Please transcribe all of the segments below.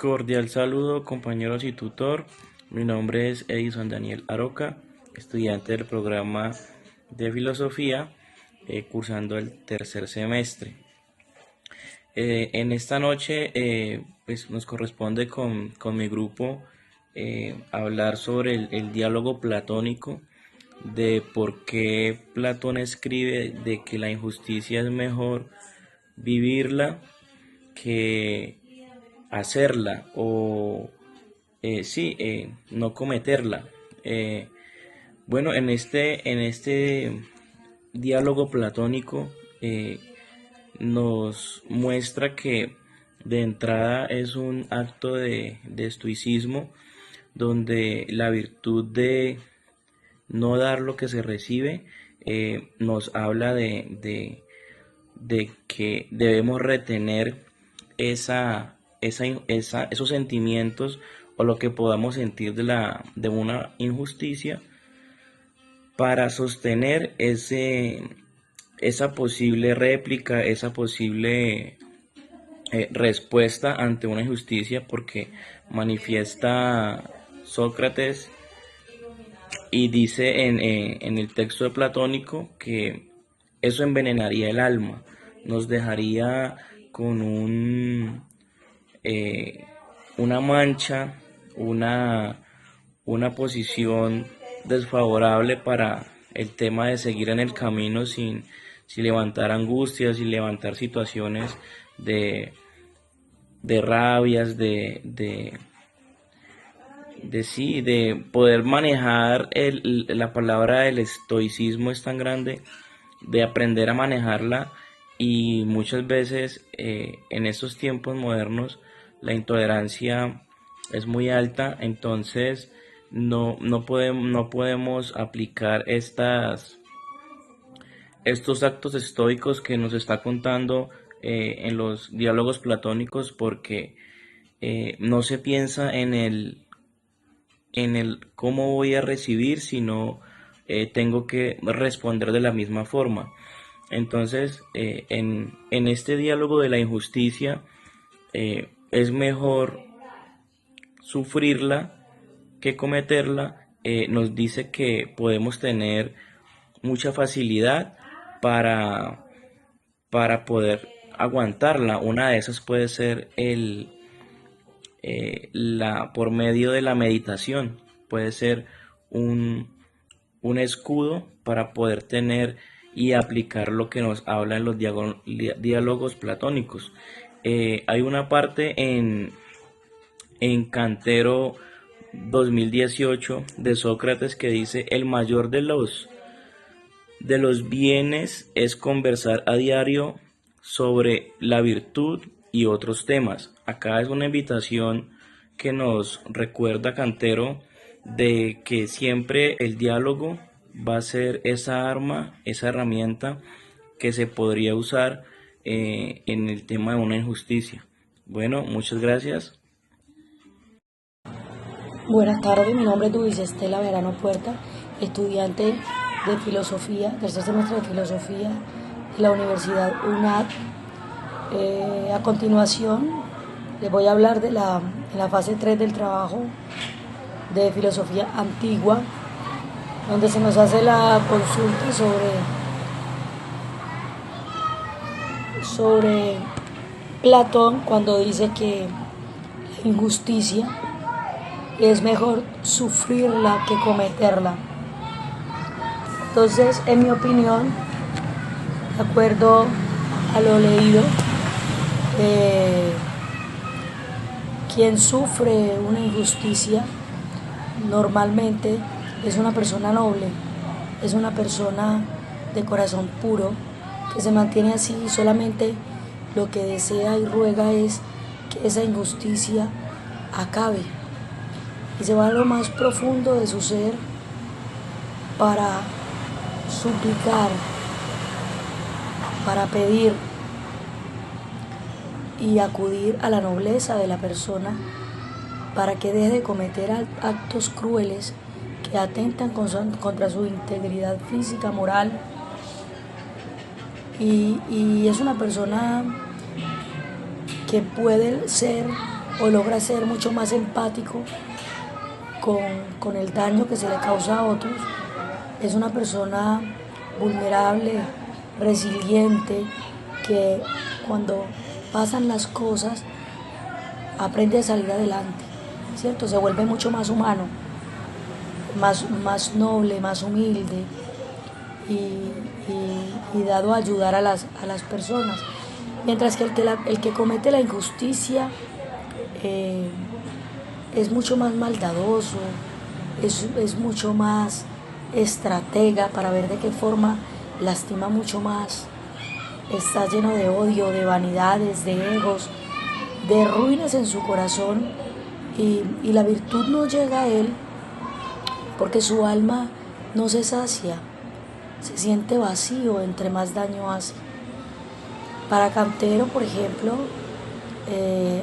Cordial saludo, compañeros y tutor. Mi nombre es Edison Daniel Aroca, estudiante del programa de filosofía, cursando el tercer semestre. En esta noche, pues nos corresponde con mi grupo hablar sobre el diálogo platónico, de por qué Platón escribe de que la injusticia es mejor vivirla que hacerla o no cometerla. Eh, bueno, en este diálogo platónico nos muestra que de entrada es un acto de estoicismo, donde la virtud de no dar lo que se recibe nos habla de que debemos retener esos sentimientos o lo que podamos sentir de una injusticia para sostener esa posible réplica, esa posible respuesta ante una injusticia, porque manifiesta Sócrates y dice en el texto de Platónico que eso envenenaría el alma, nos dejaría con eh, una mancha, una posición desfavorable para el tema de seguir en el camino sin levantar angustias, sin levantar situaciones de, de rabias, de poder manejar la palabra del estoicismo es tan grande, de aprender a manejarla. Y muchas veces en estos tiempos modernos la intolerancia es muy alta, entonces no podemos aplicar estos actos estoicos que nos está contando en los diálogos platónicos, porque no se piensa en el cómo voy a recibir, sino tengo que responder de la misma forma. Entonces, en este diálogo de la injusticia, es mejor sufrirla que cometerla. Nos dice que podemos tener mucha facilidad para, para poder aguantarla. Una de esas puede ser por medio de la meditación, puede ser un, un escudo para poder tener y aplicar lo que nos habla en los diálogos platónicos. Hay una parte en Cantero 2018 de Sócrates que dice: el mayor de los bienes es conversar a diario sobre la virtud y otros temas. Acá es una invitación que nos recuerda Cantero de que siempre el diálogo va a ser esa arma, esa herramienta que se podría usar en el tema de una injusticia. Bueno, muchas gracias. Buenas tardes, mi nombre es Dulce Estela Verano Puerta, estudiante de filosofía, tercer semestre de filosofía de la Universidad UNAD. A continuación les voy a hablar en la fase 3 del trabajo de filosofía antigua, donde se nos hace la consulta sobre Platón, cuando dice que la injusticia es mejor sufrirla que cometerla. Entonces, en mi opinión, de acuerdo a lo leído, quien sufre una injusticia normalmente es una persona noble, es una persona de corazón puro, que se mantiene así y solamente lo que desea y ruega es que esa injusticia acabe y se va a lo más profundo de su ser para suplicar, para pedir y acudir a la nobleza de la persona para que deje de cometer actos crueles que atentan contra su integridad física, moral, y es una persona que puede ser o logra ser mucho más empático con el daño que se le causa a otros. Es una persona vulnerable, resiliente, que cuando pasan las cosas aprende a salir adelante, ¿cierto? Se vuelve mucho más humano, más noble, más humilde y dado a ayudar a las personas. Mientras que el que comete la injusticia eh, es mucho más maldadoso, es mucho más estratega para ver de qué forma lastima mucho más, está lleno de odio, de vanidades, de egos, de ruinas en su corazón y la virtud no llega a él porque su alma no se sacia, se siente vacío entre más daño hace. Para Cantero, por ejemplo,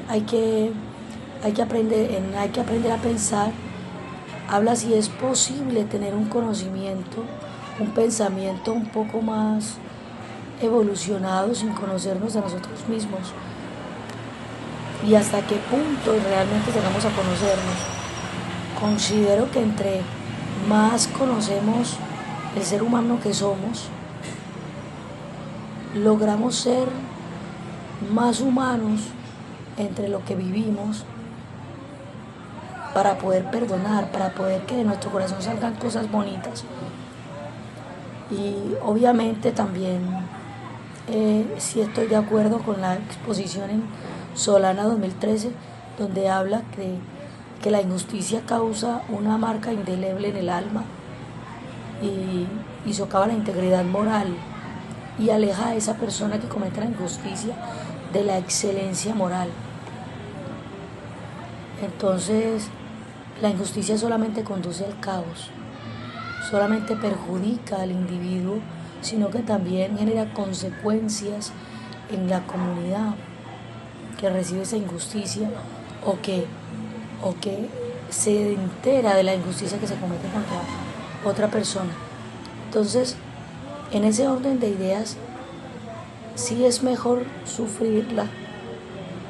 hay que aprender a pensar. Habla si es posible tener un conocimiento, un pensamiento un poco más evolucionado sin conocernos a nosotros mismos y hasta qué punto realmente llegamos a conocernos. Considero que entre más conocemos el ser humano que somos, logramos ser más humanos entre lo que vivimos para poder perdonar, para poder que de nuestro corazón salgan cosas bonitas. Y obviamente también sí estoy de acuerdo con la exposición en Solana 2013, donde habla que la injusticia causa una marca indeleble en el alma y socava la integridad moral y aleja a esa persona que comete la injusticia de la excelencia moral. Entonces, la injusticia solamente conduce al caos, solamente perjudica al individuo, sino que también genera consecuencias en la comunidad que recibe esa injusticia o que se entera de la injusticia que se comete contra otra persona. Entonces, en ese orden de ideas, sí es mejor sufrirla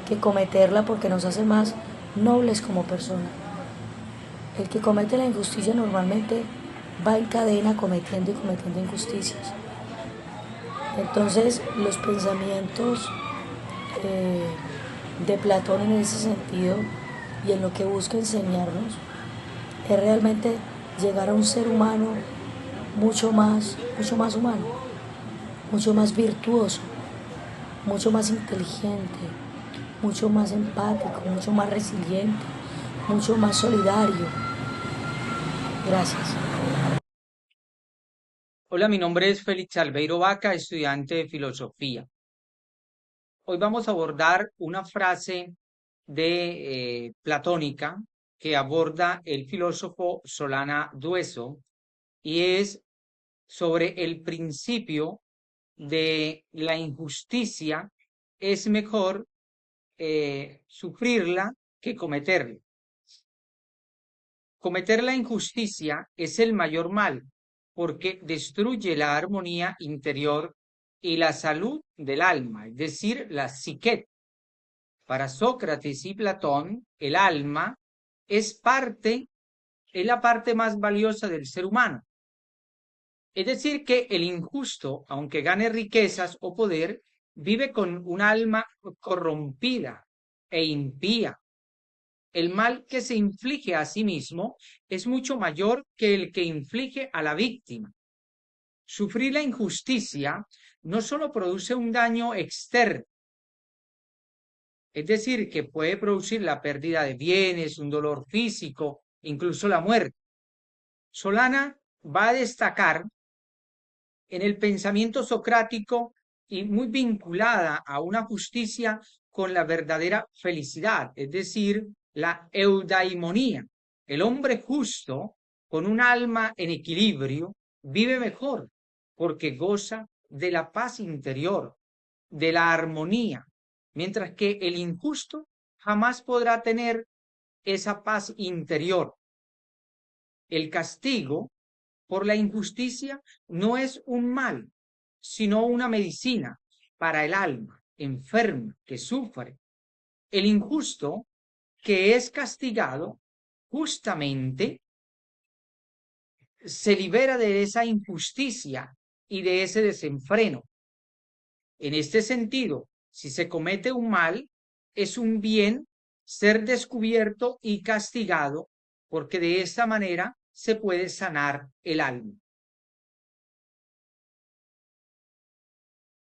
que cometerla porque nos hace más nobles como personas. El que comete la injusticia normalmente va en cadena cometiendo y cometiendo injusticias. Entonces, los pensamientos de Platón en ese sentido y en lo que busca enseñarnos es realmente llegar a un ser humano mucho más humano, mucho más virtuoso, mucho más inteligente, mucho más empático, mucho más resiliente, mucho más solidario. Gracias. Hola, mi nombre es Félix Albeiro Vaca, estudiante de filosofía. Hoy vamos a abordar una frase de platónica que aborda el filósofo Solana Dueso y es sobre el principio de la injusticia. Es mejor sufrirla que cometerla. Cometer la injusticia es el mayor mal, porque destruye la armonía interior y la salud del alma, es decir, la psique. Para Sócrates y Platón, el alma es la parte más valiosa del ser humano. Es decir, que el injusto, aunque gane riquezas o poder, vive con un alma corrompida e impía. El mal que se inflige a sí mismo es mucho mayor que el que inflige a la víctima. Sufrir la injusticia no solo produce un daño externo, es decir, que puede producir la pérdida de bienes, un dolor físico, incluso la muerte. Solana va a destacar en el pensamiento socrático y muy vinculada a una justicia con la verdadera felicidad, es decir, la eudaimonía. El hombre justo, con un alma en equilibrio, vive mejor porque goza de la paz interior, de la armonía, mientras que el injusto jamás podrá tener esa paz interior. El castigo por la injusticia no es un mal, sino una medicina para el alma enferma que sufre. El injusto que es castigado, justamente se libera de esa injusticia y de ese desenfreno. En este sentido, si se comete un mal, es un bien ser descubierto y castigado, porque de esta manera se puede sanar el alma.